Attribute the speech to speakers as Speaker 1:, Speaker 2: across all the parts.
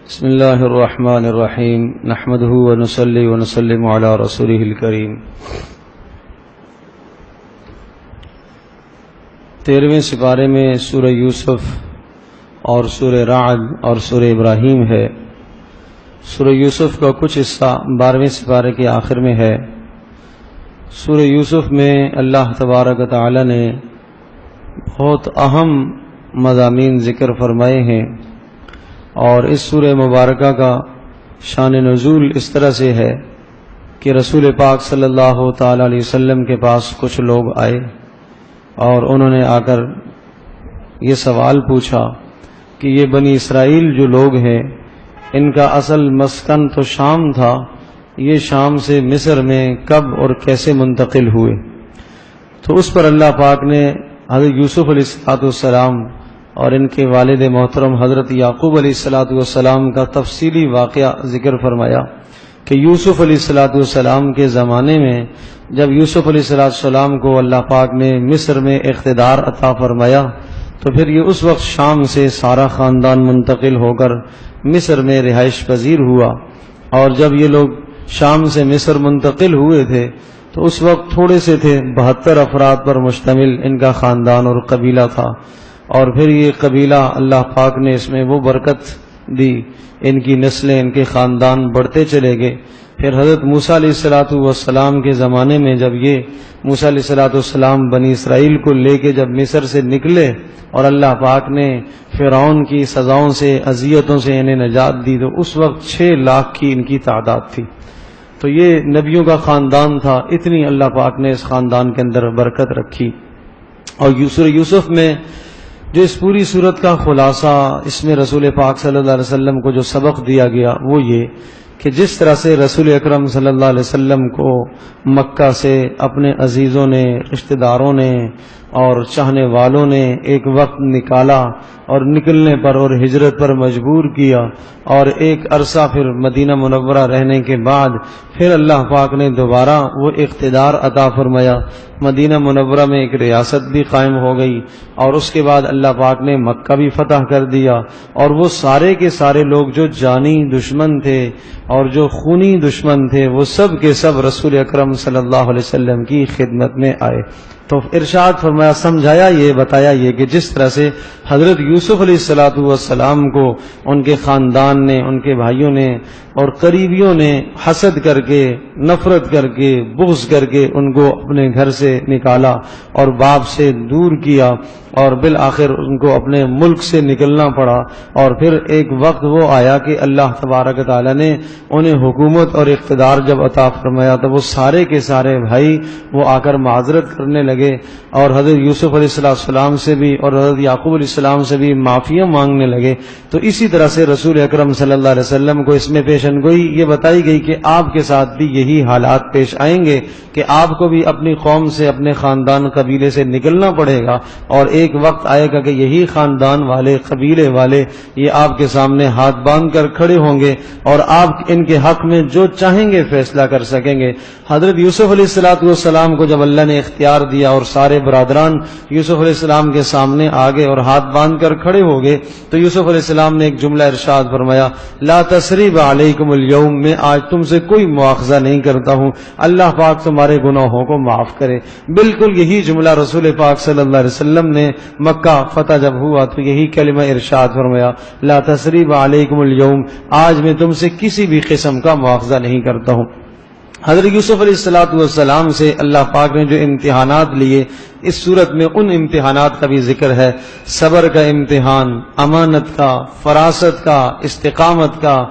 Speaker 1: بسم اللہ الرحمن الرحیم نحمده ونصلی ونسلم علی رسوله الکریم۔ 13ویں سپارے میں سورہ یوسف اور سورہ رعد اور سورہ ابراہیم ہے۔ سورہ یوسف کا کچھ حصہ 12ویں سپارے کے آخر میں ہے۔ سورہ یوسف میں اللہ تبارک و تعالی نے بہت اہم مضامین ذکر فرمائے ہیں، اور اس سورہ مبارکہ کا شان نزول اس طرح سے ہے کہ رسول پاک صلی اللہ تعالی علیہ وسلم کے پاس کچھ لوگ آئے اور انہوں نے آ کر یہ سوال پوچھا کہ یہ بنی اسرائیل جو لوگ ہیں ان کا اصل مسکن تو شام تھا، یہ شام سے مصر میں کب اور کیسے منتقل ہوئے؟ تو اس پر اللہ پاک نے حضرت یوسف علیہ السلام اور ان کے والد محترم حضرت یعقوب علیہ السلام کا تفصیلی واقعہ ذکر فرمایا کہ یوسف علیہ السلام کے زمانے میں جب یوسف علیہ السلام کو اللہ پاک نے مصر میں اقتدار عطا فرمایا تو پھر یہ اس وقت شام سے سارا خاندان منتقل ہو کر مصر میں رہائش پذیر ہوا، اور جب یہ لوگ شام سے مصر منتقل ہوئے تھے تو اس وقت تھوڑے سے تھے، 72 افراد پر مشتمل ان کا خاندان اور قبیلہ تھا، اور پھر یہ قبیلہ اللہ پاک نے اس میں وہ برکت دی، ان کی نسلیں ان کے خاندان بڑھتے چلے گئے۔ پھر حضرت موسیٰ علیہ السلام کے زمانے میں جب یہ موسیٰ علیہ السلام بنی اسرائیل کو لے کے جب مصر سے نکلے اور اللہ پاک نے فرعون کی سزاؤں سے اذیتوں سے انہیں نجات دی تو اس وقت 6 لاکھ کی ان کی تعداد تھی۔ تو یہ نبیوں کا خاندان تھا، اتنی اللہ پاک نے اس خاندان کے اندر برکت رکھی۔ اور سورہ یوسف میں جو اس پوری صورت کا خلاصہ، اس میں رسول پاک صلی اللہ علیہ وسلم کو جو سبق دیا گیا وہ یہ کہ جس طرح سے رسول اکرم صلی اللہ علیہ وسلم کو مکہ سے اپنے عزیزوں نے، رشتہ داروں نے اور چاہنے والوں نے ایک وقت نکالا اور نکلنے پر اور ہجرت پر مجبور کیا، اور ایک عرصہ پھر مدینہ منورہ رہنے کے بعد پھر اللہ پاک نے دوبارہ وہ اقتدار عطا فرمایا، مدینہ منورہ میں ایک ریاست بھی قائم ہو گئی، اور اس کے بعد اللہ پاک نے مکہ بھی فتح کر دیا، اور وہ سارے کے سارے لوگ جو جانی دشمن تھے اور جو خونی دشمن تھے وہ سب کے سب رسول اکرم صلی اللہ علیہ وسلم کی خدمت میں آئے۔ تو ارشاد فرمایا، سمجھایا یہ، بتایا یہ کہ جس طرح سے حضرت یوسف علیہ السلام کو ان کے خاندان نے، ان کے بھائیوں نے اور قریبیوں نے حسد کر کے، نفرت کر کے، بغض کر کے ان کو اپنے گھر سے نکالا اور باپ سے دور کیا، اور بالآخر ان کو اپنے ملک سے نکلنا پڑا، اور پھر ایک وقت وہ آیا کہ اللہ تبارک تعالی نے انہیں حکومت اور اقتدار جب عطا فرمایا تو وہ سارے کے سارے بھائی وہ آ کر معذرت کرنے لگے، اور حضرت یوسف علیہ السلام سے بھی اور حضرت یعقوب علیہ السلام سے بھی معافیاں مانگنے لگے۔ تو اسی طرح سے رسول اکرم صلی اللہ علیہ وسلم کو اس میں پیشن گوئی یہ بتائی گئی کہ آپ کے ساتھ بھی یہی حالات پیش آئیں گے کہ آپ کو بھی اپنی قوم سے، اپنے خاندان قبیلے سے نکلنا پڑے گا، اور ایک وقت آئے گا کہ یہی خاندان والے، قبیلے والے یہ آپ کے سامنے ہاتھ باندھ کر کھڑے ہوں گے اور آپ ان کے حق میں جو چاہیں گے فیصلہ کر سکیں گے۔ حضرت یوسف علیہ السلام کو جب اللہ نے اختیار دیا اور سارے برادران یوسف علیہ السلام کے سامنے آگے اور ہاتھ باندھ کر کھڑے ہو گئے تو یوسف علیہ السلام نے ایک جملہ ارشاد فرمایا، لا تثریب علیکم اليوم، میں آج تم سے کوئی مواخذہ نہیں کرتا ہوں، اللہ پاک تمہارے گناہوں کو معاف کرے۔ بالکل یہی جملہ رسول پاک صلی اللہ علیہ وسلم نے مکہ فتح جب ہوا تو یہی کلمہ ارشاد فرمایا، لا تثریب علیکم اليوم، آج میں تم سے کسی بھی قسم کا مواخذہ نہیں کرتا ہوں۔ حضرت یوسف علیہ السلام سے اللہ پاک نے جو امتحانات لیے، اس صورت میں ان امتحانات کا بھی ذکر ہے، صبر کا امتحان، امانت کا، فراست کا، استقامت کا،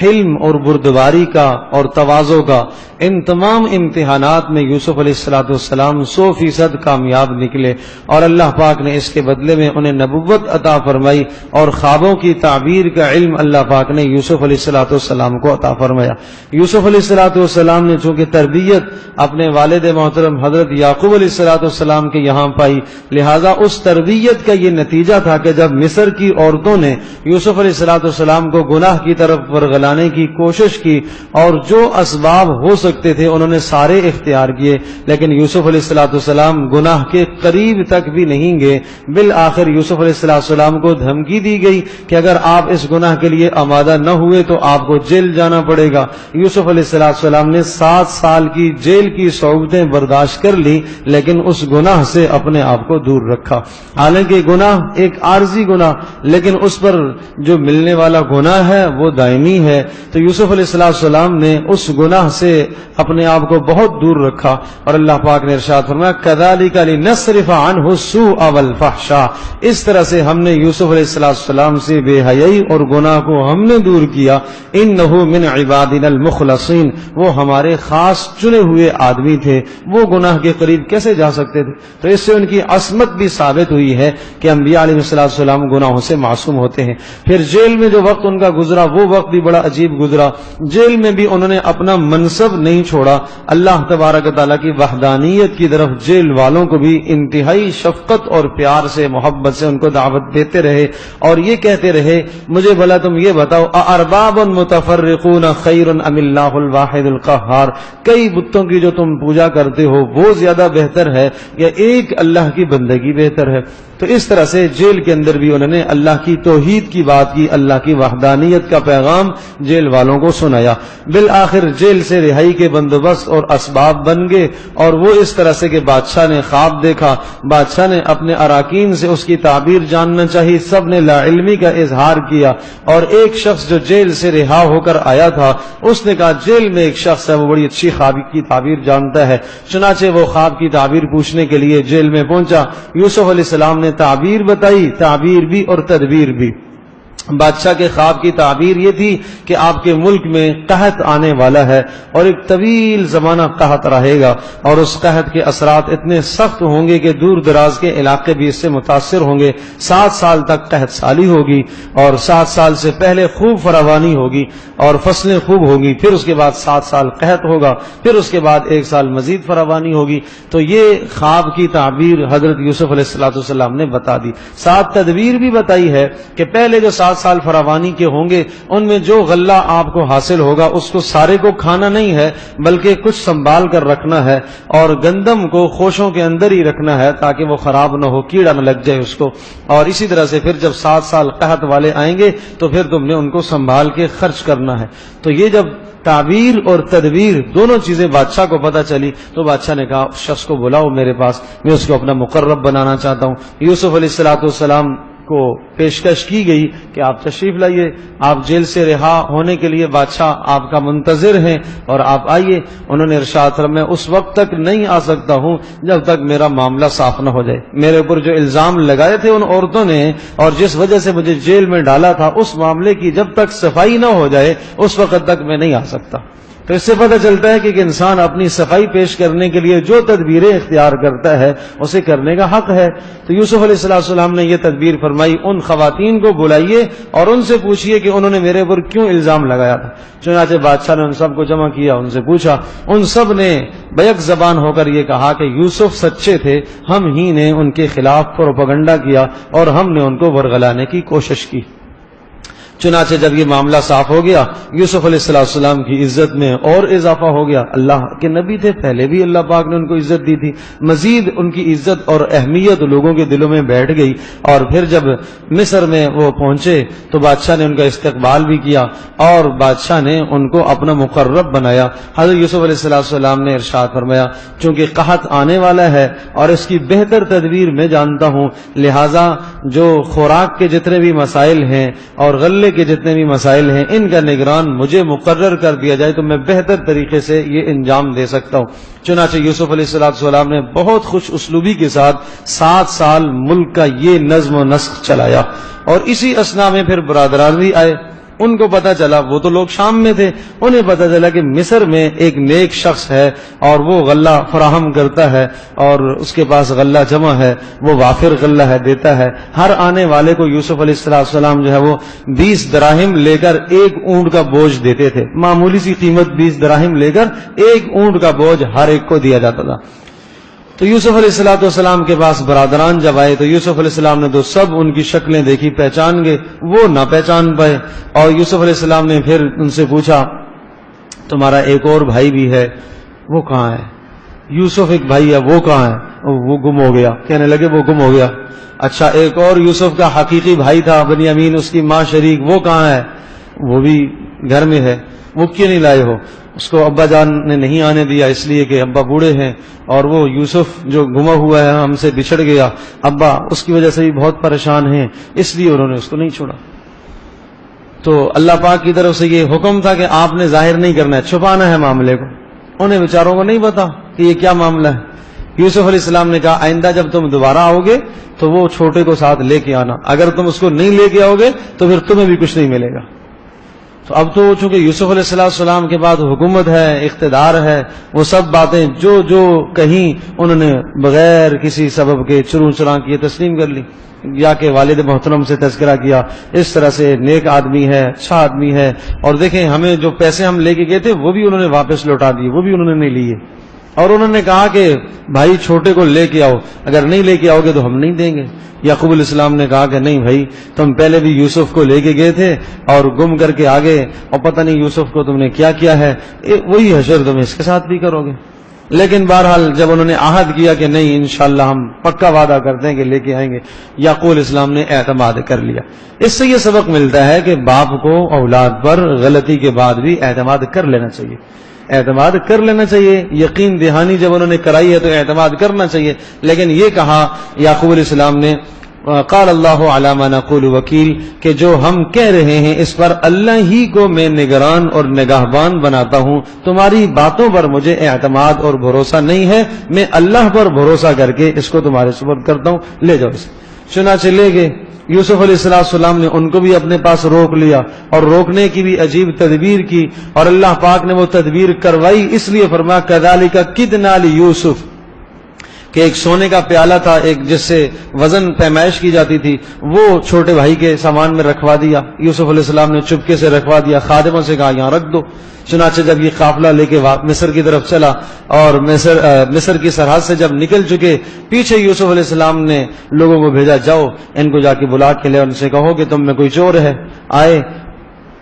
Speaker 1: حلم اور بردباری کا اور تواضع کا۔ ان تمام امتحانات میں یوسف علیہ السلام 100% کامیاب نکلے، اور اللہ پاک نے اس کے بدلے میں انہیں نبوت عطا فرمائی، اور خوابوں کی تعبیر کا علم اللہ پاک نے یوسف علیہ السلام کو عطا فرمایا۔ یوسف علیہ السلام نے چونکہ تربیت اپنے والد محترم حضرت یعقوب علیہ السلام کے یہاں پائی. لہذا اس تربیت کا یہ نتیجہ تھا کہ جب مصر کی عورتوں نے یوسف علیہ السلام کو گناہ کی طرف ورگلانے کی کوشش کی اور جو اسباب ہو سکتے تھے انہوں نے سارے اختیار کیے، لیکن یوسف علیہ السلام گناہ کے قریب تک بھی نہیں گئے. بالآخر یوسف علیہ السلام کو دھمکی دی گئی کہ اگر آپ اس گناہ کے لیے آمادہ نہ ہوئے تو آپ کو جیل جانا پڑے گا. یوسف علیہ السلام نے 7 سال کی جیل کی صعوبتیں برداشت کر لی، لیکن اس گناہ سے اپنے آپ کو دور رکھا. حالانکہ گناہ ایک عارضی گناہ، لیکن اس پر جو ملنے والا گناہ ہے وہ دائمی ہے. تو یوسف علیہ السلام نے اس گناہ سے اپنے آپ کو بہت دور رکھا، اور اللہ پاک نے ارشاد فرمایا كَذَلِكَ لِنَصْرِفَ عَنْهُ السُّوءَ وَالْفَحْشَاءَ. اس طرح سے ہم نے یوسف علیہ السلام سے بے حیائی اور گناہ کو ہم نے دور کیا. إِنَّهُ مِنْ عِبَادِنَا الْمُخْلَصِينَ. وہ ہمارے خاص چنے ہوئے آدمی تھے، وہ گناہ کے قریب کیسے جا سکتے تھے؟ تو اس سے ان کی عصمت بھی ثابت ہوئی ہے کہ انبیاء علیہ السلام گناہوں سے معصوم ہوتے ہیں. پھر جیل میں جو وقت ان کا گزرا وہ وقت بھی بڑا عجیب گزرا. جیل میں بھی انہوں نے اپنا منصب نہیں چھوڑا. اللہ تبارک و تعالیٰ کی وحدانیت کی طرف جیل والوں کو بھی انتہائی شفقت اور پیار سے محبت سے ان کو دعوت دیتے رہے اور یہ کہتے رہے مجھے بھلا تم یہ بتاؤ ارباب متفرقون خیر ام اللہ الواحد القہار. کئی بتوں کی جو تم پوجا کرتے ہو وہ زیادہ بہتر ہے یا ایک اللہ کی بندگی بہتر ہے؟ تو اس طرح سے جیل کے اندر بھی انہوں نے اللہ کی توحید کی بات کی، اللہ کی وحدانیت کا پیغام جیل والوں کو سنایا. بالآخر جیل سے رہائی کے بندوبست اور اسباب بن گئے، اور وہ اس طرح سے کہ بادشاہ نے خواب دیکھا، بادشاہ نے اپنے اراکین سے اس کی تعبیر جاننا چاہی، سب نے لا علمی کا اظہار کیا. اور ایک شخص جو جیل سے رہا ہو کر آیا تھا اس نے کہا جیل میں ایک شخص ہے وہ بڑی اچھی خواب کی تعبیر جانتا ہے. چنانچہ وہ خواب کی تعبیر پوچھنے کے لیے جیل میں پہنچا. یوسف علیہ السلام نے تعبیر بتائی، تعبیر بھی اور تدبیر بھی. بادشاہ کے خواب کی تعبیر یہ تھی کہ آپ کے ملک میں قحط آنے والا ہے اور ایک طویل زمانہ قحط رہے گا، اور اس قحط کے اثرات اتنے سخت ہوں گے کہ دور دراز کے علاقے بھی اس سے متاثر ہوں گے. 7 سال تک قحط سالی ہوگی اور 7 سال سے پہلے خوب فراوانی ہوگی اور فصلیں خوب ہوگی، پھر اس کے بعد 7 سال قحط ہوگا، پھر اس کے بعد 1 سال مزید فراوانی ہوگی. تو یہ خواب کی تعبیر حضرت یوسف علیہ السلام نے بتا دی. ساتھ تدبیر بھی بتائی ہے کہ پہلے جو 7 سال فراوانی کے ہوں گے ان میں جو غلہ آپ کو حاصل ہوگا اس کو سارے کو کھانا نہیں ہے بلکہ کچھ سنبھال کر رکھنا ہے، اور گندم کو خوشوں کے اندر ہی رکھنا ہے تاکہ وہ خراب نہ ہو، کیڑا نہ لگ جائے اس کو. اور اسی طرح سے پھر جب 7 سال قحط والے آئیں گے تو پھر تم نے ان کو سنبھال کے خرچ کرنا ہے. تو یہ جب تعبیر اور تدبیر دونوں چیزیں بادشاہ کو پتہ چلی تو بادشاہ نے کہا شخص کو بلاؤ میرے پاس، میں اس کو اپنا مقرب بنانا چاہتا ہوں. یوسف علیہ السلام کو پیشکش کی گئی کہ آپ تشریف لائیے، آپ جیل سے رہا ہونے کے لیے بادشاہ آپ کا منتظر ہیں اور آپ آئیے. انہوں نے ارشاد فرمایا میں اس وقت تک نہیں آ سکتا ہوں جب تک میرا معاملہ صاف نہ ہو جائے. میرے اوپر جو الزام لگائے تھے ان عورتوں نے اور جس وجہ سے مجھے جیل میں ڈالا تھا اس معاملے کی جب تک صفائی نہ ہو جائے اس وقت تک میں نہیں آ سکتا. تو اس سے پتہ چلتا ہے کہ ایک انسان اپنی صفائی پیش کرنے کے لیے جو تدبیریں اختیار کرتا ہے اسے کرنے کا حق ہے. تو یوسف علیہ السلام نے یہ تدبیر فرمائی ان خواتین کو بلائیے اور ان سے پوچھئے کہ انہوں نے میرے اوپر کیوں الزام لگایا تھا. چنانچہ بادشاہ نے ان سب کو جمع کیا، ان سے پوچھا، ان سب نے بیک زبان ہو کر یہ کہا کہ یوسف سچے تھے، ہم ہی نے ان کے خلاف پروپیگنڈا کیا اور ہم نے ان کو ورغلانے کی کوشش کی. چنانچہ جب یہ معاملہ صاف ہو گیا یوسف علیہ السلام کی عزت میں اور اضافہ ہو گیا. اللہ کے نبی تھے، پہلے بھی اللہ پاک نے ان کو عزت دی تھی، مزید ان کی عزت اور اہمیت لوگوں کے دلوں میں بیٹھ گئی. اور پھر جب مصر میں وہ پہنچے تو بادشاہ نے ان کا استقبال بھی کیا اور بادشاہ نے ان کو اپنا مقرب بنایا. حضرت یوسف علیہ السلام نے ارشاد فرمایا چونکہ قحط آنے والا ہے اور اس کی بہتر تدبیر میں جانتا ہوں، لہٰذا جو خوراک کے جتنے بھی مسائل ہیں اور غلے کے جتنے بھی مسائل ہیں ان کا نگران مجھے مقرر کر دیا جائے تو میں بہتر طریقے سے یہ انجام دے سکتا ہوں. چنانچہ یوسف علیہ السلام نے بہت خوش اسلوبی کے ساتھ 7 سال ملک کا یہ نظم و نسق چلایا. اور اسی اثنا میں پھر برادران بھی آئے، ان کو پتا چلا، وہ تو لوگ شام میں تھے، انہیں پتا چلا کہ مصر میں ایک نیک شخص ہے اور وہ غلہ فراہم کرتا ہے اور اس کے پاس غلہ جمع ہے، وہ وافر غلہ ہے، دیتا ہے. ہر آنے والے کو یوسف علیہ السلام جو ہے وہ 20 دراہم لے کر 1 اونٹ کا بوجھ دیتے تھے. معمولی سی قیمت 20 دراہم لے کر 1 اونٹ کا بوجھ ہر ایک کو دیا جاتا تھا. تو تو یوسف علیہ السلام کے پاس برادران جب آئے تو یوسف علیہ السلام نے تو سب ان کی شکلیں دیکھی، پہچان گئے، وہ نہ پہچان پائے. اور یوسف علیہ السلام نے پھر ان سے پوچھا تمہارا ایک اور بھائی بھی ہے، وہ کہاں ہے؟ یوسف ایک بھائی ہے، وہ کہاں ہے؟ وہ گم ہو گیا. کہنے لگے وہ گم ہو گیا. اچھا ایک اور یوسف کا حقیقی بھائی تھا بنیامین، اس کی ماں شریک، وہ کہاں ہے؟ وہ بھی گھر میں ہے. وہ کیوں نہیں لائے ہو؟ اس کو ابا جان نے نہیں آنے دیا، اس لیے کہ ابا بوڑھے ہیں، اور وہ یوسف جو گما ہوا ہے ہم سے بچھڑ گیا، ابا اس کی وجہ سے بھی بہت پریشان ہیں، اس لیے انہوں نے اس کو نہیں چھوڑا. تو اللہ پاک کی طرف سے یہ حکم تھا کہ آپ نے ظاہر نہیں کرنا ہے، چھپانا ہے معاملے کو. انہیں بیچاروں کو نہیں پتا کہ یہ کیا معاملہ ہے. یوسف علیہ السلام نے کہا آئندہ جب تم دوبارہ آؤ گے تو وہ چھوٹے کو ساتھ لے کے آنا، اگر تم اس کو نہیں لے کے آؤ گے تو پھر تمہیں بھی کچھ نہیں ملے گا. تو اب تو چونکہ یوسف علیہ السلام کے بعد حکومت ہے، اقتدار ہے، وہ سب باتیں جو کہیں انہوں نے بغیر کسی سبب کے چروں چراں کیے تسلیم کر لی. یا کہ والد محترم سے تذکرہ کیا، اس طرح سے نیک آدمی ہے، اچھا آدمی ہے، اور دیکھیں ہمیں جو پیسے ہم لے کے گئے تھے وہ بھی انہوں نے واپس لوٹا دیے، وہ بھی انہوں نے نہیں لیے. اور انہوں نے کہا کہ بھائی چھوٹے کو لے کے آؤ، اگر نہیں لے کے آؤ گے تو ہم نہیں دیں گے. یعقوب علیہ السلام نے کہا کہ نہیں بھائی، تم پہلے بھی یوسف کو لے کے گئے تھے اور گم کر کے آگے، اور پتہ نہیں یوسف کو تم نے کیا کیا ہے، وہی حشر تم اس کے ساتھ بھی کرو گے. لیکن بہرحال جب انہوں نے عہد کیا کہ نہیں انشاءاللہ ہم پکا وعدہ کرتے ہیں کہ لے کے آئیں گے، یعقوب علیہ السلام نے اعتماد کر لیا. اس سے یہ سبق ملتا ہے کہ باپ کو اولاد پر غلطی کے بعد بھی اعتماد کر لینا چاہیے، اعتماد کر لینا چاہیے. یقین دہانی جب انہوں نے کرائی ہے تو اعتماد کرنا چاہیے. لیکن یہ کہا یعقوب علیہ السلام نے قال اللہ علی ما نقول وکیل، کہ جو ہم کہہ رہے ہیں اس پر اللہ ہی کو میں نگران اور نگہبان بناتا ہوں. تمہاری باتوں پر مجھے اعتماد اور بھروسہ نہیں ہے، میں اللہ پر بھروسہ کر کے اس کو تمہارے سپرد کرتا ہوں، لے جاؤ اسے. چنانچہ لے گئے. یوسف علیہ السلام نے ان کو بھی اپنے پاس روک لیا، اور روکنے کی بھی عجیب تدبیر کی، اور اللہ پاک نے وہ تدبیر کروائی. اس لیے فرمایا کذالک کدنا لیوسف، کہ ایک سونے کا پیالہ تھا، ایک جس سے وزن پیمائش کی جاتی تھی، وہ چھوٹے بھائی کے سامان میں رکھوا دیا. یوسف علیہ السلام نے چپکے سے رکھوا دیا، خادموں سے کہا یہاں رکھ دو. چنانچہ جب یہ قافلہ لے کے مصر کی طرف چلا اور مصر کی سرحد سے جب نکل چکے، پیچھے یوسف علیہ السلام نے لوگوں کو بھیجا جاؤ ان کو جا کے بلا کے لے، ان سے کہو کہ تم میں کوئی چور ہے. آئے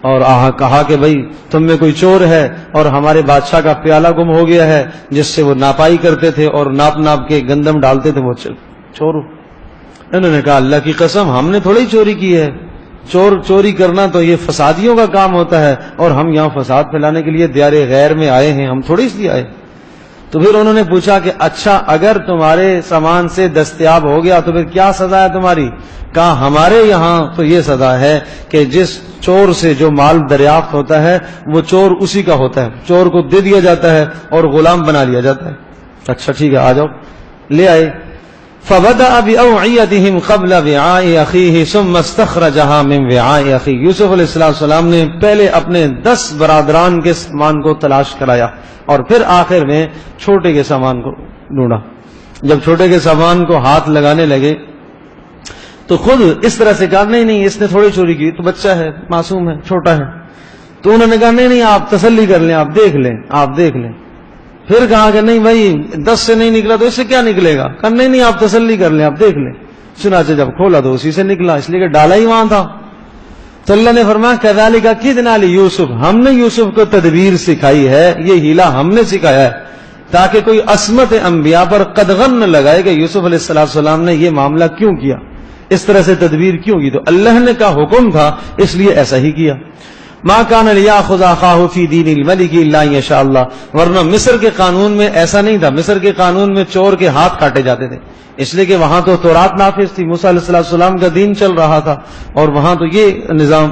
Speaker 1: اور کہا کہ بھائی تم میں کوئی چور ہے اور ہمارے بادشاہ کا پیالہ گم ہو گیا ہے جس سے وہ ناپائی کرتے تھے اور ناپ کے گندم ڈالتے تھے، وہ چور. انہوں نے کہا اللہ کی قسم ہم نے تھوڑی چوری کی ہے، چوری کرنا تو یہ فسادیوں کا کام ہوتا ہے، اور ہم یہاں فساد پھیلانے کے لیے دیار غیر میں آئے ہیں، ہم تھوڑی اس لیے آئے. تو پھر انہوں نے پوچھا کہ اچھا اگر تمہارے سامان سے دستیاب ہو گیا تو پھر کیا سزا ہے تمہاری؟ کہا ہمارے یہاں تو یہ سزا ہے کہ جس چور سے جو مال دریافت ہوتا ہے وہ چور اسی کا ہوتا ہے، چور کو دے دیا جاتا ہے اور غلام بنا لیا جاتا ہے. اچھا ٹھیک ہے آ جاؤ. لے آئے. فبدأ بأوعيتهم قبل وعاء أخيه ثم استخرجها من وعاء أخيه. یوسف علیہ السلام نے پہلے اپنے 10 برادران کے سامان کو تلاش کرایا اور پھر آخر میں چھوٹے کے سامان کو ڈھونڈا. جب چھوٹے کے سامان کو ہاتھ لگانے لگے تو خود اس طرح سے کہا نہیں اس نے تھوڑی چوری کی، تو بچہ ہے، معصوم ہے، چھوٹا ہے. تو انہوں نے کہا نہیں آپ تسلی کر لیں، آپ دیکھ لیں. پھر کہا کہ نہیں بھائی 10 سے نہیں نکلا تو اس سے کیا نکلے گا؟ کہا نہیں آپ تسلی کر لیں، آپ دیکھ لیں. چنانچہ جب کھولا تو اسی سے نکلا، اس لیے کہ ڈالا ہی وہاں تھا. تو اللہ نے فرمایا کذالک کدنا لیوسف، ہم نے یوسف کو تدبیر سکھائی ہے، یہ ہیلا ہم نے سکھایا ہے تاکہ کوئی عصمت انبیاء پر قدغن نہ لگائے کہ یوسف علیہ السلام نے یہ معاملہ کیوں کیا، اس طرح سے تدبیر کیوں کی. تو اللہ نے کا حکم تھا اس لیے ایسا ہی کیا. ما کان لیاخذ اخاه فی دین الملک الا ان شاء اللہ، ورنہ مصر کے قانون میں ایسا نہیں تھا. مصر کے قانون میں چور کے ہاتھ کاٹے جاتے تھے، اس لیے کہ وہاں تو تورات نافذ تھی، موسیٰ علیہ السلام کا دین چل رہا تھا اور وہاں تو یہ نظام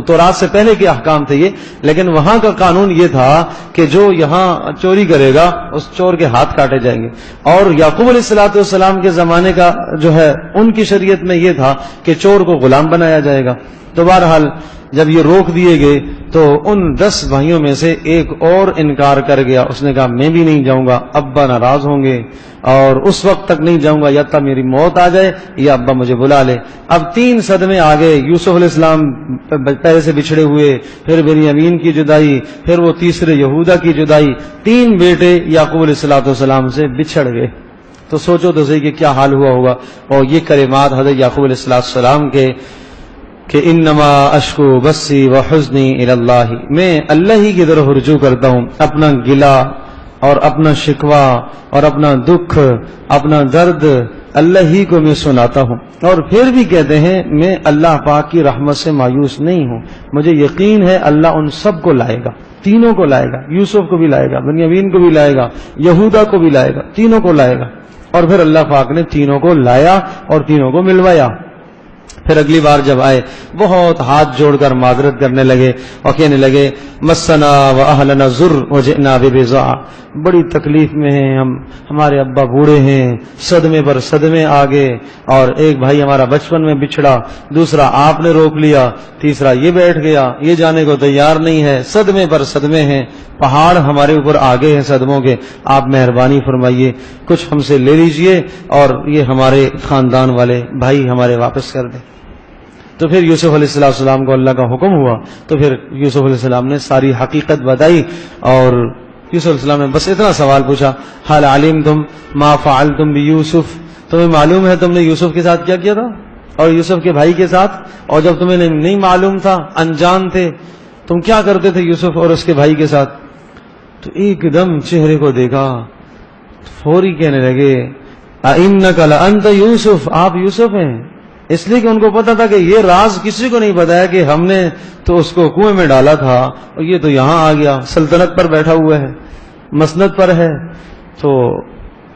Speaker 1: تورات سے پہلے کے احکام تھے یہ. لیکن وہاں کا قانون یہ تھا کہ جو یہاں چوری کرے گا اس چور کے ہاتھ کاٹے جائیں گے. اور یعقوب علیہ السلام کے زمانے کا جو ہے ان کی شریعت میں یہ تھا کہ چور کو غلام بنایا جائے گا. تو بہرحال جب یہ روک دیے گئے تو ان 10 بھائیوں میں سے ایک اور انکار کر گیا. اس نے کہا میں بھی نہیں جاؤں گا، ابا ناراض ہوں گے اور اس وقت تک نہیں جاؤں گا یا تب میری موت آ جائے یا ابا مجھے بلا لے. اب 3 صدمے آ گئے. یوسف علیہ السلام پہلے سے بچھڑے ہوئے، پھر بنیامین کی جدائی، پھر وہ تیسرے یہودا کی جدائی. 3 بیٹے یعقوب علیہ السلام سے بچھڑ گئے. تو سوچو تو صحیح کہ کیا حال ہوا ہوگا. اور یہ کلمات حضرت یعقوب علیہ السلام کے کہ انما اشکو بسی و حزنی الی اللہ، میں اللہ ہی کی طرف رجوع کرتا ہوں، اپنا گلہ اور اپنا شکوہ اور اپنا دکھ، اپنا درد اللہ ہی کو میں سناتا ہوں. اور پھر بھی کہتے ہیں میں اللہ پاک کی رحمت سے مایوس نہیں ہوں، مجھے یقین ہے اللہ ان سب کو لائے گا، تینوں کو لائے گا، یوسف کو بھی لائے گا، بنیامین کو بھی لائے گا، یہودا کو بھی لائے گا، تینوں کو لائے گا. اور پھر اللہ پاک نے تینوں کو لایا اور تینوں کو ملوایا. پھر اگلی بار جب آئے بہت ہاتھ جوڑ کر معذرت کرنے لگے اور کہنے لگے مسنا و اہلنا ذر وجئنا ببضاع، بڑی تکلیف میں ہیں ہم، ہمارے ابا بوڑھے ہیں، صدمے پر صدمے آگے، اور ایک بھائی ہمارا بچپن میں بچھڑا، دوسرا آپ نے روک لیا، تیسرا یہ بیٹھ گیا، یہ جانے کو تیار نہیں ہے، صدمے پر صدمے ہیں، پہاڑ ہمارے اوپر آگے ہیں صدموں کے، آپ مہربانی فرمائیے کچھ ہم سے لے لیجئے اور یہ ہمارے خاندان والے بھائی ہمارے واپس کر دیں. تو پھر یوسف علیہ السلام کو اللہ کا حکم ہوا، تو پھر یوسف علیہ السلام نے ساری حقیقت بتائی. اور یوسف علیہ السلام نے بس اتنا سوال پوچھا، حال علمتم ما فعلتم بیوسف، تمہیں معلوم ہے تم نے یوسف کے ساتھ کیا کیا تھا اور یوسف کے بھائی کے ساتھ؟ اور جب تمہیں نہیں معلوم تھا، انجان تھے، تم کیا کرتے تھے یوسف اور اس کے بھائی کے ساتھ؟ تو ایک دم چہرے کو دیکھا، فوری کہنے لگے اِنَّكَ لَأَنْتَ یوسف، آپ یوسف ہیں. اس لیے کہ ان کو پتا تھا کہ یہ راز کسی کو نہیں بتایا کہ ہم نے تو اس کو کنویں میں ڈالا تھا اور یہ تو یہاں آ گیا، سلطنت پر بیٹھا ہوا ہے، مسند پر ہے. تو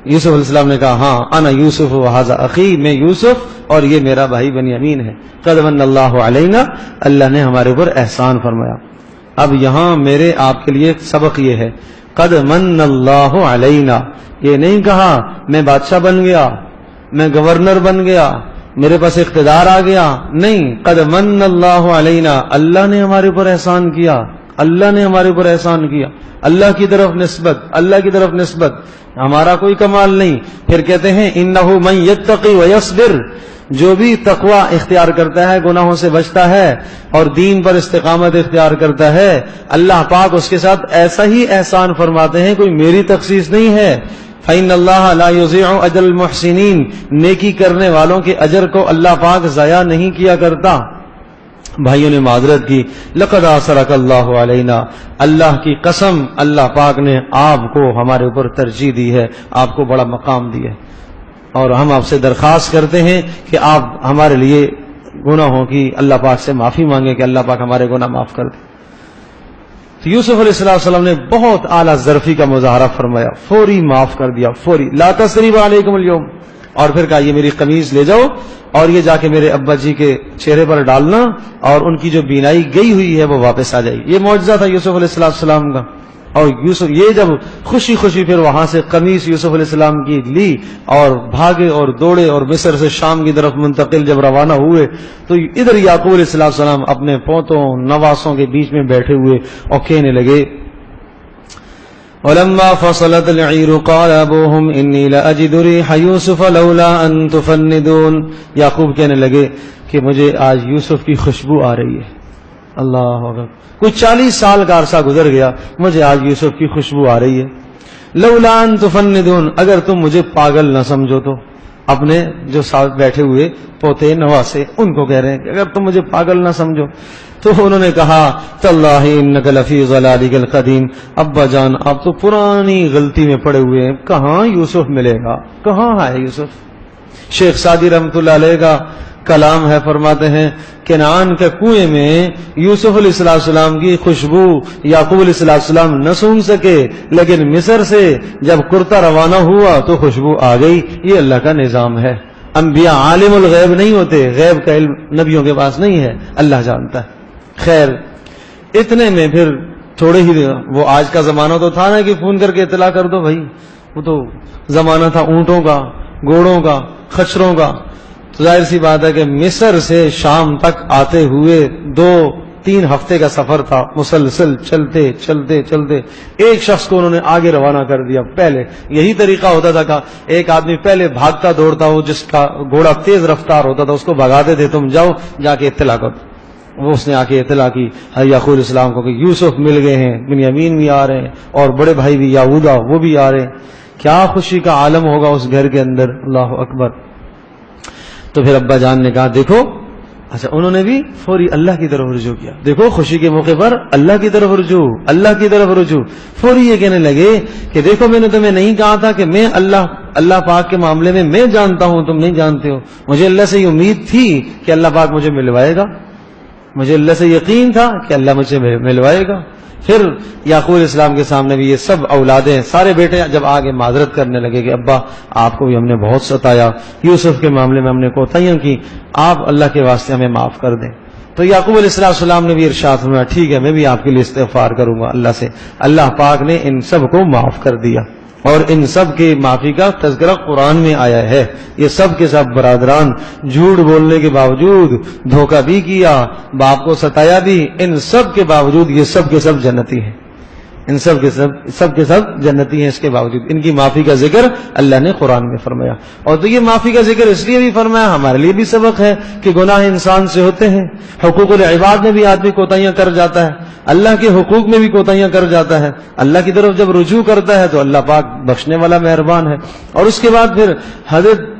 Speaker 1: یوسف علیہ السلام نے کہا ہاں انا یوسف وہذا اخی، میں یوسف اور یہ میرا بھائی بنیامین ہے. قد من اللہ علینا، اللہ نے ہمارے اوپر احسان فرمایا. اب یہاں میرے آپ کے لیے سبق یہ ہے، قد من اللہ علینا، یہ نہیں کہا میں بادشاہ بن گیا، میں گورنر بن گیا، میرے پاس اقتدار آ گیا، نہیں، قد من اللہ علینا، اللہ نے ہمارے اوپر احسان کیا، اللہ نے ہمارے اوپر احسان کیا. اللہ کی طرف نسبت، اللہ کی طرف نسبت، ہمارا کوئی کمال نہیں. پھر کہتے ہیں انہ من یتقی ویصبر، جو بھی تقوی اختیار کرتا ہے، گناہوں سے بچتا ہے اور دین پر استقامت اختیار کرتا ہے، اللہ پاک اس کے ساتھ ایسا ہی احسان فرماتے ہیں، کوئی میری تخصیص نہیں ہے. فَإِنَّ اللَّهَ لَا يُضِيعُ أَجْرَ الْمُحْسِنِينَ، نیکی کرنے والوں کے اجر کو اللہ پاک ضائع نہیں کیا کرتا. بھائیوں نے معذرت کی، لَقَدْ آثَرَكَ اللَّهُ عَلَيْنَا، اللہ کی قسم اللہ پاک نے آپ کو ہمارے اوپر ترجیح دی ہے، آپ کو بڑا مقام دیا ہے، اور ہم آپ سے درخواست کرتے ہیں کہ آپ ہمارے لیے گناہوں کی اللہ پاک سے معافی مانگیں کہ اللہ پاک ہمارے گناہ معاف کر دے. تو یوسف علیہ السلام نے بہت اعلیٰ ظرفی کا مظاہرہ فرمایا، فوری معاف کر دیا، فوری، لا تثریب علیکم اليوم. اور پھر کہا یہ میری قمیض لے جاؤ اور یہ جا کے میرے ابا جی کے چہرے پر ڈالنا اور ان کی جو بینائی گئی ہوئی ہے وہ واپس آ جائے. یہ معجزہ تھا یوسف علیہ السلام کا. اور یوسف یہ جب خوشی خوشی پھر وہاں سے قمیص یوسف علیہ السلام کی لی اور بھاگے اور دوڑے اور مصر سے شام کی طرف منتقل جب روانہ ہوئے، تو ادھر یعقوب علیہ السلام اپنے پوتوں نواسوں کے بیچ میں بیٹھے ہوئے اور کہنے لگے وَلَمَّا فَصَلَتِ الْعِيرُ قَالَ أَبُوهُمْ إِنِّي لَأَجِدُ رِيحَ يُوسُفَ لَوْلَا أَن تُفَنِّدُونَ. یعقوب کہنے لگے کہ مجھے آج یوسف کی خوشبو آ رہی ہے. اللہ اکبر، کوئی 40 سال کا عرصہ گزر گیا، مجھے آج یوسف کی خوشبو آ رہی ہے. لولا ان تفندون، اگر تم مجھے پاگل نہ سمجھو تو. اپنے جو ساتھ بیٹھے ہوئے پوتے نواسے ان کو کہہ رہے ہیں کہ اگر تم مجھے پاگل نہ سمجھو. تو انہوں نے کہا تاللہ انک لفی ضلالک القدیم، ابا جان آپ تو پرانی غلطی میں پڑے ہوئے ہیں، کہاں یوسف ملے گا، کہاں ہے یوسف. شیخ سعدی رحمۃ اللہ علیہ کا کلام ہے، فرماتے ہیں کنعان کے کنویں میں یوسف علیہ السلام کی خوشبو یعقوب علیہ السلام نہ سونگ سکے، لیکن مصر سے جب کرتا روانہ ہوا تو خوشبو آ گئی. یہ اللہ کا نظام ہے. انبیاء عالم الغیب نہیں ہوتے، غیب کا علم نبیوں کے پاس نہیں ہے، اللہ جانتا ہے. خیر اتنے میں پھر تھوڑے ہی، وہ آج کا زمانہ تو تھا نا کہ فون کر کے اطلاع کر دو بھائی، وہ تو زمانہ تھا اونٹوں کا، گھوڑوں کا، خچروں کا. تو ظاہر سی بات ہے کہ مصر سے شام تک آتے ہوئے 2-3 ہفتے کا سفر تھا، مسلسل چلتے چلتے چلتے ایک شخص کو انہوں نے آگے روانہ کر دیا. پہلے یہی طریقہ ہوتا تھا کہ ایک آدمی پہلے بھاگتا دوڑتا ہو، جس کا گھوڑا تیز رفتار ہوتا تھا اس کو بھگاتے تھے، تم جاؤ جا کے اطلاع کرو. وہ اس نے آ کے اطلاع کی یعقوب علیہ السلام کو کہ یوسف مل گئے ہیں، بنیامین بھی آ رہے ہیں اور بڑے بھائی بھی یہودا وہ بھی آ رہے ہیں. کیا خوشی کا عالم ہوگا اس گھر کے اندر. اللہ اکبر. تو پھر ابا جان نے کہا دیکھو، اچھا انہوں نے بھی فوری اللہ کی طرف رجوع کیا. دیکھو خوشی کے موقع پر اللہ کی طرف رجوع، اللہ کی طرف رجوع. فوری یہ کہنے لگے کہ دیکھو میں نے تمہیں نہیں کہا تھا کہ میں اللہ پاک کے معاملے میں میں جانتا ہوں، تم نہیں جانتے ہو. مجھے اللہ سے یہ امید تھی کہ اللہ پاک مجھے ملوائے گا، مجھے اللہ سے یقین تھا کہ اللہ مجھے ملوائے گا. پھر یعقوب علیہ السلام کے سامنے بھی یہ سب اولادیں، سارے بیٹے جب آگے معذرت کرنے لگے کہ ابا آپ کو بھی ہم نے بہت ستایا، یوسف کے معاملے میں ہم نے کوتاہیاں کی، آپ اللہ کے واسطے ہمیں معاف کر دیں. تو یعقوب علیہ السلام نے بھی ارشاد فرمایا ٹھیک ہے میں بھی آپ کے لیے استغفار کروں گا اللہ سے. اللہ پاک نے ان سب کو معاف کر دیا، اور ان سب کے معافی کا تذکرہ قرآن میں آیا ہے. یہ سب کے سب برادران جھوٹ بولنے کے باوجود، دھوکہ بھی کیا، باپ کو ستایا بھی، ان سب کے باوجود یہ سب کے سب جنتی ہیں. ان سب کے سب جنتی ہیں. اس کے باوجود ان کی معافی کا ذکر اللہ نے قرآن میں فرمایا. اور تو یہ معافی کا ذکر اس لیے بھی فرمایا، ہمارے لیے بھی سبق ہے کہ گناہ انسان سے ہوتے ہیں. حقوق العباد میں بھی آدمی کوتاہیاں کر جاتا ہے، اللہ کے حقوق میں بھی کوتاہیاں کر جاتا ہے. اللہ کی طرف جب رجوع کرتا ہے تو اللہ پاک بخشنے والا مہربان ہے. اور اس کے بعد پھر حضرت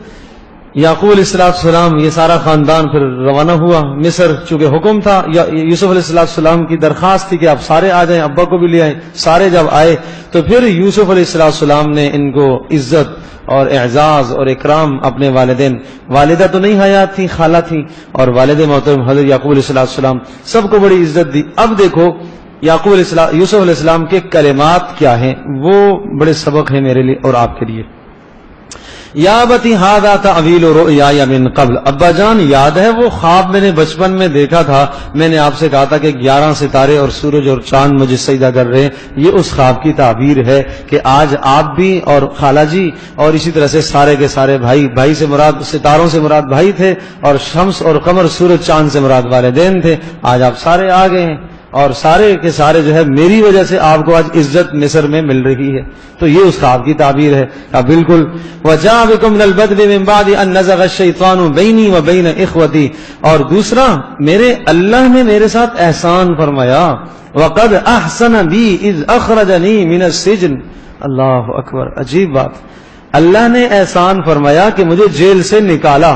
Speaker 1: یعقوب علیہ السلام یہ سارا خاندان پھر روانہ ہوا مصر. چونکہ حکم تھا، یوسف علیہ السلام کی درخواست تھی کہ آپ سارے آ جائیں، ابا کو بھی لے آئیں. سارے جب آئے تو پھر یوسف علیہ السلام نے ان کو عزت اور اعزاز اور اکرام، اپنے والدین، والدہ تو نہیں حیات تھی، خالہ تھی، اور والد محترم حضرت یعقوب علیہ السلام سب کو بڑی عزت دی. اب دیکھو یوسف علیہ السلام کے کلمات کیا ہیں، وہ بڑے سبق ہیں میرے لیے اور آپ کے لیے. یا بتی ھذا تعویل رؤیای من قبل. ابا جان یاد ہے وہ خواب میں نے بچپن میں دیکھا تھا، میں نے آپ سے کہا تھا کہ 11 ستارے اور سورج اور چاند مجھے سجدہ کر رہے ہیں. یہ اس خواب کی تعبیر ہے کہ آج آپ بھی اور خالہ جی اور اسی طرح سے سارے کے سارے بھائی سے مراد ستاروں سے مراد بھائی تھے، اور شمس اور قمر سورج چاند سے مراد والدین تھے. آج آپ سارے آ گئے ہیں اور سارے کے سارے جو ہے میری وجہ سے آپ کو آج عزت مصر میں مل رہی ہے. تو یہ اس خواب کی تعبیر ہے. بالکل. وَجَاءَ بِكُم مِّنَ الْبَدْوِ مِن بَعْدِ أَن نَّزَغَ الشَّيْطَانُ بَيْنِي وَبَيْنَ إِخْوَتِي. اور دوسرا اللہ نے میرے ساتھ احسان فرمایا. وَقَدْ أَحْسَنَ بِي إِذْ أَخْرَجَنِي مِنَ السِّجْنِ. اللہ اکبر، عجیب بات. اللہ نے احسان فرمایا کہ مجھے جیل سے نکالا.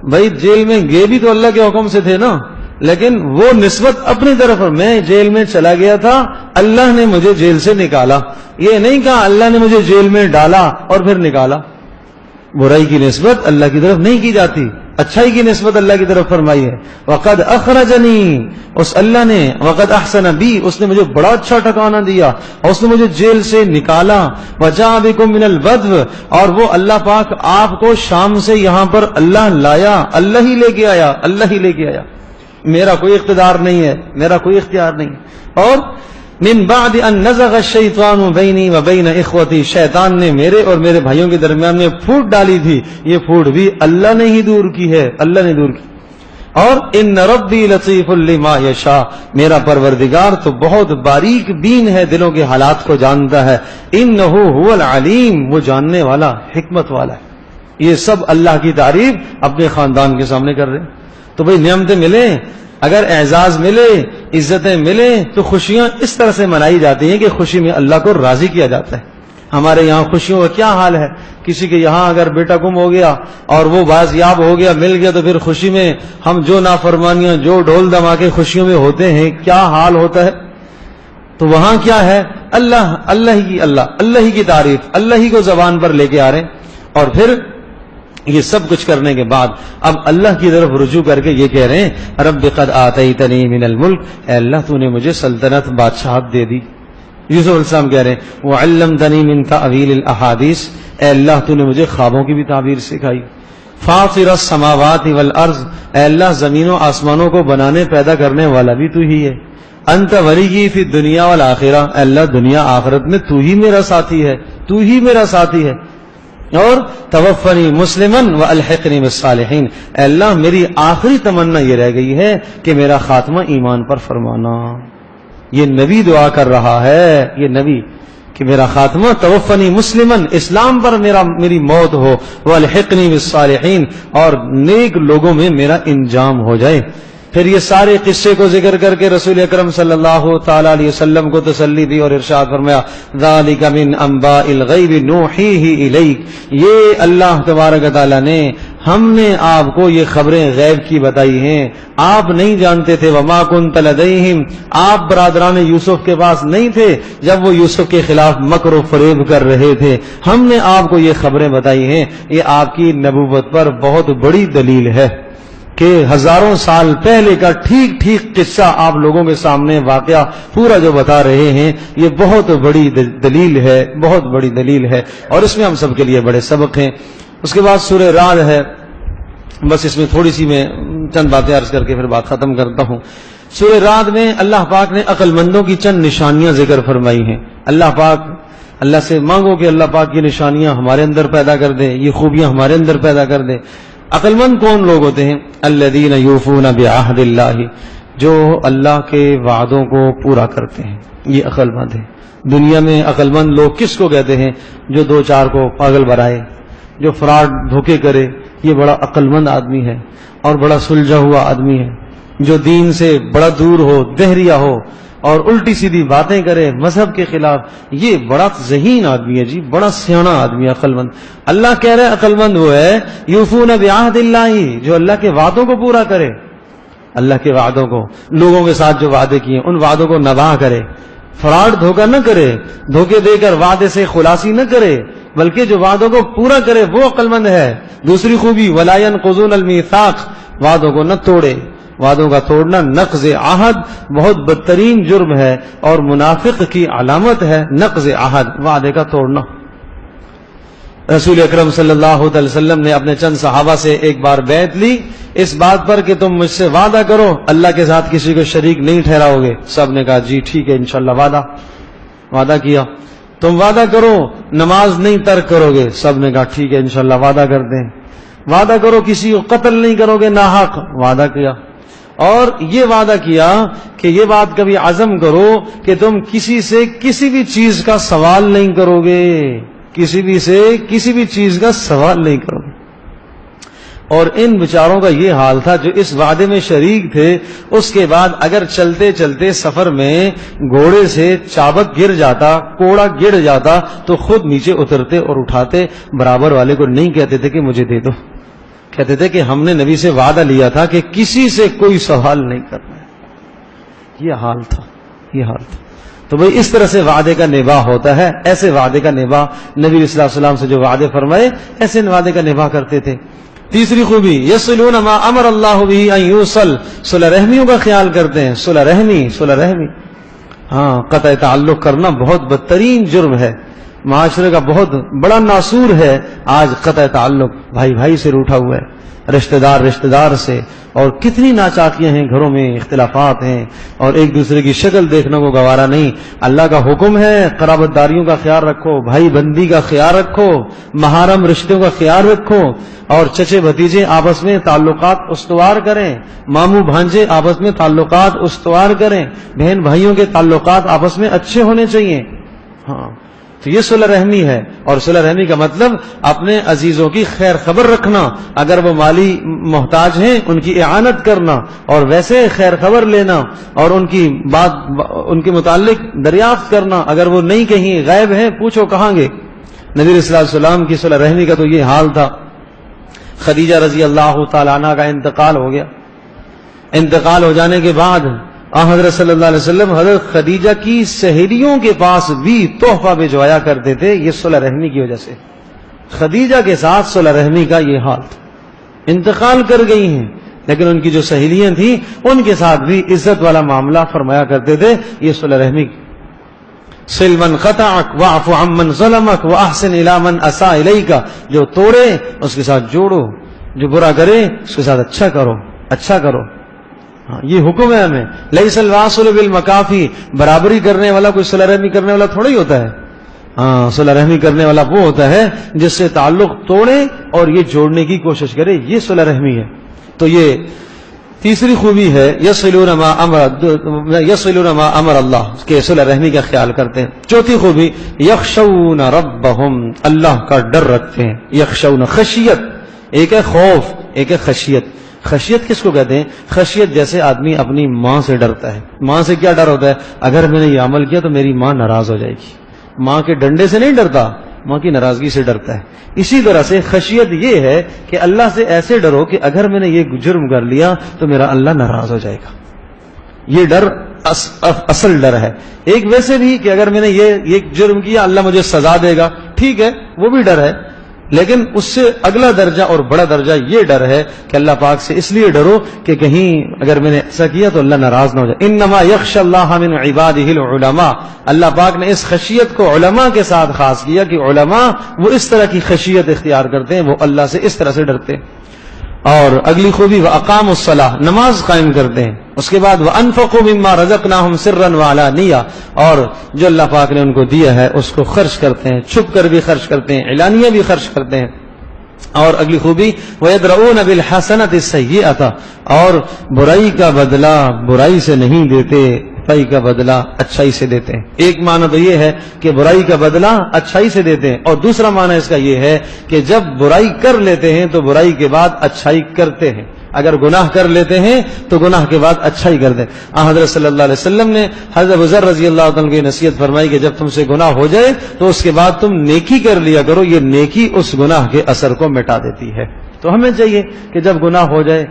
Speaker 1: بھائی جیل میں گئے بھی تو اللہ کے حکم سے تھے نا، لیکن وہ نسبت اپنی طرف، میں جیل میں چلا گیا تھا، اللہ نے مجھے جیل سے نکالا. یہ نہیں کہا اللہ نے مجھے جیل میں ڈالا اور پھر نکالا. برائی کی نسبت اللہ کی طرف نہیں کی جاتی، اچھائی کی نسبت اللہ کی طرف فرمائی ہے. وقد اخرجنی، اس اللہ نے، وقد احسن بی، اس نے مجھے بڑا اچھا ٹھکانہ دیا اور اس نے مجھے جیل سے نکالا. وجاء بکم من البدو، اور وہ اللہ پاک آپ کو شام سے یہاں پر اللہ لایا، اللہ ہی لے کے آیا، اللہ ہی لے کے آیا. میرا کوئی اقتدار نہیں ہے، میرا کوئی اختیار نہیں. اور من بعد ان نزغ الشیطان بینی و بین اخوتی، شیطان نے میرے اور میرے بھائیوں کے درمیان میں پھوٹ ڈالی تھی، یہ پھوٹ بھی اللہ نے ہی دور کی ہے، اللہ نے دور کی. اور ان ربی لطیف لما یشاء، میرا پروردگار تو بہت باریک بین ہے، دلوں کے حالات کو جانتا ہے. انہ هو العلیم، وہ جاننے والا، حکمت والا ہے. یہ سب اللہ کی تعریف اپنے خاندان کے سامنے کر رہے ہیں. تو بھئی نعمتیں ملیں، اگر اعزاز ملے، عزتیں ملیں، تو خوشیاں اس طرح سے منائی جاتی ہیں کہ خوشی میں اللہ کو راضی کیا جاتا ہے. ہمارے یہاں خوشیوں کا کیا حال ہے؟ کسی کے یہاں اگر بیٹا گم ہو گیا اور وہ بازیاب ہو گیا، مل گیا، تو پھر خوشی میں ہم جو نافرمانیاں، جو ڈھول دھماکے خوشیوں میں ہوتے ہیں، کیا حال ہوتا ہے. تو وہاں کیا ہے؟ اللہ ہی کی تعریف، اللہ ہی کو زبان پر لے کے آ رہے ہیں. اور پھر یہ سب کچھ کرنے کے بعد اب اللہ کی طرف رجوع کر کے یہ کہہ رہے ہیں رب قد آتیتنی من الملک، اے اللہ تو نے مجھے سلطنت، بادشاہت دے دی. یوسف علیہ السلام کہہ رہے ہیں وعلمتنی من تأویل الاحادیث، اے اللہ تو نے مجھے خوابوں کی بھی تعبیر سکھائی. فاطر السماوات والارض، اے اللہ زمین و آسمانوں کو بنانے پیدا کرنے والا بھی تو ہی ہے. انت ولی فی الدنیا والآخرہ، اے اللہ دنیا آخرت میں تو ہی میرا ساتھی ہے، تو ہی میرا ساتھی ہے. اور توفنی مسلمن والحقنی بالصالحین، اے اللہ میری آخری تمنا یہ رہ گئی ہے کہ میرا خاتمہ ایمان پر فرمانا. یہ نبی دعا کر رہا ہے، یہ نبی، کہ میرا خاتمہ توفنی مسلمن، اسلام پر میری موت ہو، والحقنی بالصالحین، اور نیک لوگوں میں میرا انجام ہو جائے. پھر یہ سارے قصے کو ذکر کر کے رسول اکرم صلی اللہ تعالی علیہ وسلم کو تسلی دی اور ارشاد فرمایا ذالک من انباء الغیب نوحیہ الیک، یہ اللہ تبارک تعالی نے ہم نے آپ کو یہ خبریں غیب کی بتائی ہیں، آپ نہیں جانتے تھے، وما کنت لدیہم، آپ برادران یوسف کے پاس نہیں تھے جب وہ یوسف کے خلاف مکر و فریب کر رہے تھے، ہم نے آپ کو یہ خبریں بتائی ہیں۔ یہ آپ کی نبوت پر بہت بڑی دلیل ہے کہ ہزاروں سال پہلے کا ٹھیک ٹھیک قصہ آپ لوگوں کے سامنے واقعہ پورا جو بتا رہے ہیں، یہ بہت بڑی دلیل ہے، بہت بڑی دلیل ہے، اور اس میں ہم سب کے لیے بڑے سبق ہیں۔ اس کے بعد سورہ رعد ہے، بس اس میں تھوڑی سی میں چند باتیں عرض کر کے پھر بات ختم کرتا ہوں۔ سورہ رعد میں اللہ پاک نے عقل مندوں کی چند نشانیاں ذکر فرمائی ہیں۔ اللہ سے مانگو کہ اللہ پاک کی نشانیاں ہمارے اندر پیدا کر دے، یہ خوبیاں ہمارے اندر پیدا کر دے۔ عقل مند کون لوگ ہوتے ہیں؟ الذین یوفون بعہد اللہ، جو اللہ کے وعدوں کو پورا کرتے ہیں، یہ عقل مند ہے۔ دنیا میں عقل مند لوگ کس کو کہتے ہیں؟ جو دو چار کو پاگل بنائے، جو فراڈ دھوکے کرے، یہ بڑا عقل مند آدمی ہے اور بڑا سلجھا ہوا آدمی ہے۔ جو دین سے بڑا دور ہو، دہریا ہو اور الٹی سیدھی باتیں کرے مذہب کے خلاف، یہ بڑا ذہین آدمی ہے جی، بڑا سیاںا آدمی ہے، عقل مند۔ اللہ کہہ رہے عقل مند وہ ہے یوفون بعہد اللہ، جو اللہ کے وعدوں کو پورا کرے، اللہ کے وعدوں کو، لوگوں کے ساتھ جو وعدے کیے ان وعدوں کو نباہ کرے، فراڈ دھوکہ نہ کرے، دھوکے دے کر وعدے سے خلاصی نہ کرے، بلکہ جو وعدوں کو پورا کرے وہ عقل مند ہے۔ دوسری خوبی ولا ينقضون الميثاق، وعدوں کو نہ توڑے، وعدوں کا توڑنا نقض عہد بہت بدترین جرم ہے اور منافق کی علامت ہے نقض عہد، وعدے کا توڑنا۔ رسول اکرم صلی اللہ علیہ وسلم نے اپنے چند صحابہ سے ایک بار بیعت لی اس بات پر کہ تم مجھ سے وعدہ کرو اللہ کے ساتھ کسی کو شریک نہیں ٹھہراؤ گے۔ سب نے کہا جی ٹھیک ہے انشاءاللہ، وعدہ کیا۔ تم وعدہ کرو نماز نہیں ترک کرو گے، سب نے کہا ٹھیک ہے انشاءاللہ وعدہ کرتے ہیں۔ وعدہ کرو کسی کو قتل نہیں کرو گے ناحق، وعدہ کیا۔ اور یہ وعدہ کیا کہ یہ بات کبھی عزم کرو کہ تم کسی سے کسی بھی چیز کا سوال نہیں کرو گے، کسی بھی چیز کا سوال نہیں کرو گے۔ اور ان بیچاروں کا یہ حال تھا جو اس وعدے میں شریک تھے، اس کے بعد اگر چلتے چلتے سفر میں گھوڑے سے چابک گر جاتا، کوڑا گر جاتا تو خود نیچے اترتے اور اٹھاتے، برابر والے کو نہیں کہتے تھے کہ مجھے دے دو، کہتے تھے کہ ہم نے نبی سے وعدہ لیا تھا کہ کسی سے کوئی سوال نہیں کرنا ہے۔ یہ حال تھا۔ تو بھئی اس طرح سے وعدے کا نباہ ہوتا ہے، ایسے وعدے کا نباہ نبی صلی اللہ علیہ وسلم سے جو وعدے فرمائے ایسے وعدے کا نباہ کرتے تھے۔ تیسری خوبی یصلون ما امر اللہ به ان یوصل، صلہ رحمیوں کا خیال کرتے ہیں۔ صلہ رحمی، ہاں، قطع تعلق کرنا بہت بدترین جرم ہے، معاشرے کا بہت بڑا ناسور ہے آج قطع تعلق، بھائی سے روٹھا ہوا ہے، رشتہ دار سے، اور کتنی ناچاکیاں ہیں گھروں میں، اختلافات ہیں اور ایک دوسرے کی شکل دیکھنے کو گوارا نہیں۔ اللہ کا حکم ہے قرابت داریوں کا خیال رکھو، بھائی بندی کا خیال رکھو، محرم رشتوں کا خیال رکھو، اور چچے بھتیجے آپس میں تعلقات استوار کریں، ماموں بھانجے آپس میں تعلقات استوار کریں، بہن بھائیوں کے تعلقات آپس میں اچھے ہونے چاہیے۔ ہاں، تو یہ صلہ رحمی ہے، اور صلہ رحمی کا مطلب اپنے عزیزوں کی خیر خبر رکھنا، اگر وہ مالی محتاج ہیں ان کی اعانت کرنا، اور ویسے خیر خبر لینا اور ان کی بات ان کے متعلق دریافت کرنا، اگر وہ نہیں کہیں غائب ہیں پوچھو کہاں گے۔ نبی صلی اللہ علیہ وسلم کی صلہ رحمی کا تو یہ حال تھا۔ خدیجہ رضی اللہ تعالی عنہ کا انتقال ہو گیا، انتقال ہو جانے کے بعد حضرت صلی اللہ علیہ وسلم حضرت خدیجہ کی سہیلیوں کے پاس بھی تحفہ بھجوایا کرتے تھے، یہ صلہ رحمی کی وجہ سے۔ خدیجہ کے ساتھ صلہ رحمی کا یہ حال تھا، انتقال کر گئی ہیں لیکن ان کی جو سہیلیاں تھیں ان کے ساتھ بھی عزت والا معاملہ فرمایا کرتے تھے، یہ صلہ رحمی۔ صل من قطعک واعف عمن ظلمک واحسن الی من اساء الیک، جو توڑے اس کے ساتھ جوڑو، جو برا کرے اس کے ساتھ اچھا کرو۔ ہاں، یہ حکم ہے ہمیں۔ لیس الواصل بالمکافی، برابری کرنے والا کوئی صلہ رحمی کرنے والا تھوڑا ہی ہوتا ہے۔ ہاں، صلہ رحمی کرنے والا وہ ہوتا ہے جس سے تعلق توڑے اور یہ جوڑنے کی کوشش کرے، یہ صلہ رحمی ہے۔ تو یہ تیسری خوبی ہے یصلون ما امر اللہ، کہ صلہ رحمی کا خیال کرتے ہیں۔ چوتھی خوبی یخشون ربہم، اللہ کا ڈر رکھتے ہیں۔ یخشون، خشیت، ایک ہے خوف ایک ہے خشیت۔ خشیت کس کو کہتے ہیں؟ خشیت جیسے آدمی اپنی ماں سے ڈرتا ہے. ماں سے کیا ڈر ہوتا ہے؟ اگر میں نے یہ عمل کیا تو میری ماں ناراض ہو جائے گی. ماں کے ڈنڈے سے نہیں ڈرتا، ماں کی ناراضگی سے ڈرتا ہے. اسی طرح سے خشیت یہ ہے کہ اللہ سے ایسے ڈرو کہ اگر میں نے یہ جرم کر لیا تو میرا اللہ ناراض ہو جائے گا. یہ ڈر اصل ڈر ہے. ایک ویسے بھی کہ اگر میں نے یہ جرم کیا اللہ مجھے سزا دے گا، ٹھیک ہے وہ بھی ڈر ہے، لیکن اس سے اگلا درجہ اور بڑا درجہ یہ ڈر ہے کہ اللہ پاک سے اس لیے ڈرو کہ کہیں اگر میں نے ایسا کیا تو اللہ ناراض نہ ہو جائے. انما یخشى اللہ من عباده العلماء. اللہ پاک نے اس خشیت کو علماء کے ساتھ خاص کیا کہ علماء وہ اس طرح کی خشیت اختیار کرتے ہیں، وہ اللہ سے اس طرح سے ڈرتے ہیں. اور اگلی خوبی وَأَقَامُوا الصَّلَاةَ، نماز قائم کرتے ہیں. اس کے بعد وَأَنفَقُوا مِمَّا رَزَقْنَاهُمْ سِرًّا وَعَلَانِيَّةً، اور جو اللہ پاک نے ان کو دیا ہے اس کو خرچ کرتے ہیں، چھپ کر بھی خرچ کرتے ہیں، علانیہ بھی خرچ کرتے ہیں. اور اگلی خوبی وَيَدْرَؤُونَ بِالْحَسَنَةِ السَّيِّئَةَ، اور برائی کا بدلہ برائی سے نہیں دیتے، برائی کا بدلہ اچھائی سے دیتے ہیں. ایک معنی تو یہ ہے کہ برائی کا بدلہ اچھائی سے دیتے ہیں، اور دوسرا معنی اس کا یہ ہے کہ جب برائی کر لیتے ہیں تو برائی کے بعد اچھائی کرتے ہیں. اگر گناہ کر لیتے ہیں تو گناہ کے بعد اچھائی کر دیں. حضرت صلی اللہ علیہ وسلم نے حضرت ابو ذر رضی اللہ عنہ کی نصیحت فرمائی کہ جب تم سے گناہ ہو جائے تو اس کے بعد تم نیکی کر لیا کرو، یہ نیکی اس گناہ کے اثر کو مٹا دیتی ہے. تو ہمیں چاہیے کہ جب گناہ ہو جائے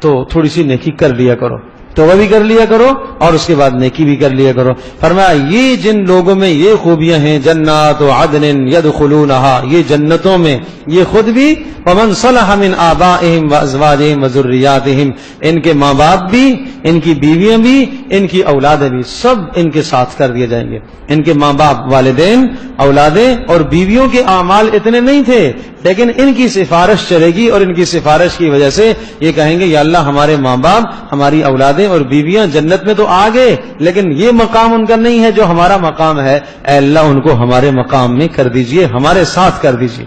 Speaker 1: تو تھوڑی سی نیکی کر لیا کرو، توبہ بھی کر لیا کرو اور اس کے بعد نیکی بھی کر لیا کرو. فرمایا یہ جن لوگوں میں یہ خوبیاں ہیں جنات عدن یدخلونها، یہ جنتوں میں یہ خود بھی ومن صلح من آبائهم وازواجهم وذریاتهم، ان کے ماں باپ بھی، ان کی بیویاں بھی، ان کی اولادیں بھی، سب ان کے ساتھ کر دیے جائیں گے. ان کے ماں باپ، والدین، اولادیں اور بیویوں کے اعمال اتنے نہیں تھے، لیکن ان کی سفارش چلے گی اور ان کی سفارش کی وجہ سے یہ کہیں گے یا اللہ ہمارے ماں باپ، ہماری اولادیں اور بیویاں جنت میں تو آ گئے، لیکن یہ مقام ان کا نہیں ہے جو ہمارا مقام ہے. اے اللہ ان کو ہمارے مقام میں کر دیجئے، ہمارے ساتھ کر دیجئے.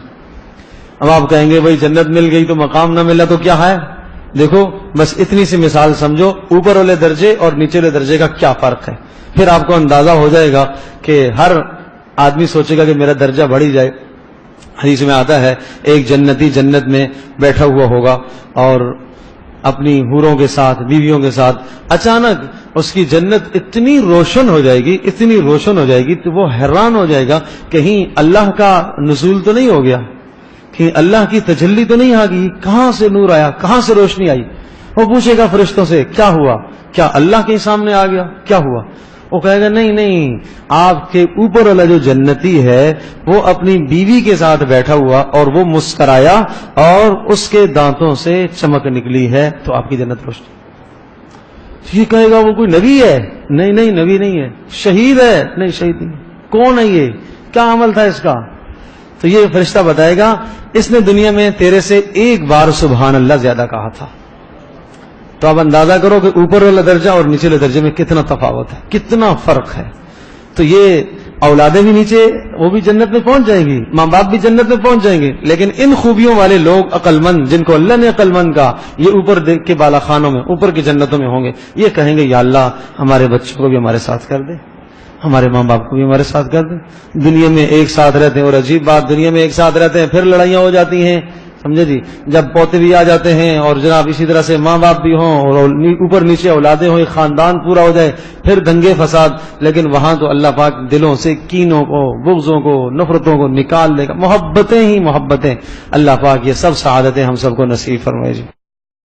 Speaker 1: اب آپ کہیں گے بھائی جنت مل گئی تو مقام نہ ملا تو کیا ہے؟ دیکھو بس اتنی سی مثال سمجھو، اوپر والے درجے اور نیچے والے درجے کا کیا فرق ہے، پھر آپ کو اندازہ ہو جائے گا کہ ہر آدمی سوچے گا کہ میرا درجہ بڑھ ہی جائے. حدیث میں آتا ہے ایک جنتی جنت میں بیٹھا ہوا ہوگا اور اپنی حوروں کے ساتھ، بیویوں کے ساتھ، اچانک اس کی جنت اتنی روشن ہو جائے گی، اتنی روشن ہو جائے گی تو وہ حیران ہو جائے گا کہیں اللہ کا نزول تو نہیں ہو گیا، کہ اللہ کی تجلی تو نہیں آ گئی، کہاں سے نور آیا، کہاں سے روشنی آئی. وہ پوچھے گا فرشتوں سے کیا ہوا، کیا اللہ کے سامنے آ گیا، کیا ہوا؟ وہ کہے گا نہیں نہیں، آپ کے اوپر والا جو جنتی ہے وہ اپنی بیوی کے ساتھ بیٹھا ہوا اور وہ مسکرایا اور اس کے دانتوں سے چمک نکلی ہے تو آپ کی جنت روشنی. یہ کہے گا وہ کوئی نبی ہے؟ نہیں نہیں نبی نہیں ہے. شہید ہے؟ نہیں شہید نہیں. کون ہے یہ، کیا عمل تھا اس کا؟ تو یہ فرشتہ بتائے گا اس نے دنیا میں تیرے سے ایک بار سبحان اللہ زیادہ کہا تھا. تو آپ اندازہ کرو کہ اوپر والا درجہ اور نیچے والے درجے میں کتنا تفاوت ہے، کتنا فرق ہے. تو یہ اولادیں بھی نیچے وہ بھی جنت میں پہنچ جائیں گی، ماں باپ بھی جنت میں پہنچ جائیں گے، لیکن ان خوبیوں والے لوگ عقل مند، جن کو اللہ نے عقل مند کہا، یہ اوپر کے بالا خانوں میں، اوپر کی جنتوں میں ہوں گے. یہ کہیں گے یا اللہ ہمارے بچوں کو بھی ہمارے ساتھ کر دے، ہمارے ماں باپ کو بھی ہمارے ساتھ کر دیں. دنیا میں ایک ساتھ رہتے ہیں، اور عجیب بات دنیا میں ایک ساتھ رہتے ہیں پھر لڑائیاں ہو جاتی ہیں، سمجھے جی. جب پوتے بھی آ جاتے ہیں اور جناب اسی طرح سے ماں باپ بھی ہوں اور اوپر نیچے اولادیں ہوں، خاندان پورا ہو جائے، پھر دنگے فساد. لیکن وہاں تو اللہ پاک دلوں سے کینوں کو، بغضوں کو، نفرتوں کو نکال دے گا، محبتیں ہی محبتیں. اللہ پاک یہ سب سعادتیں ہم سب کو نصیب فرمائے جی.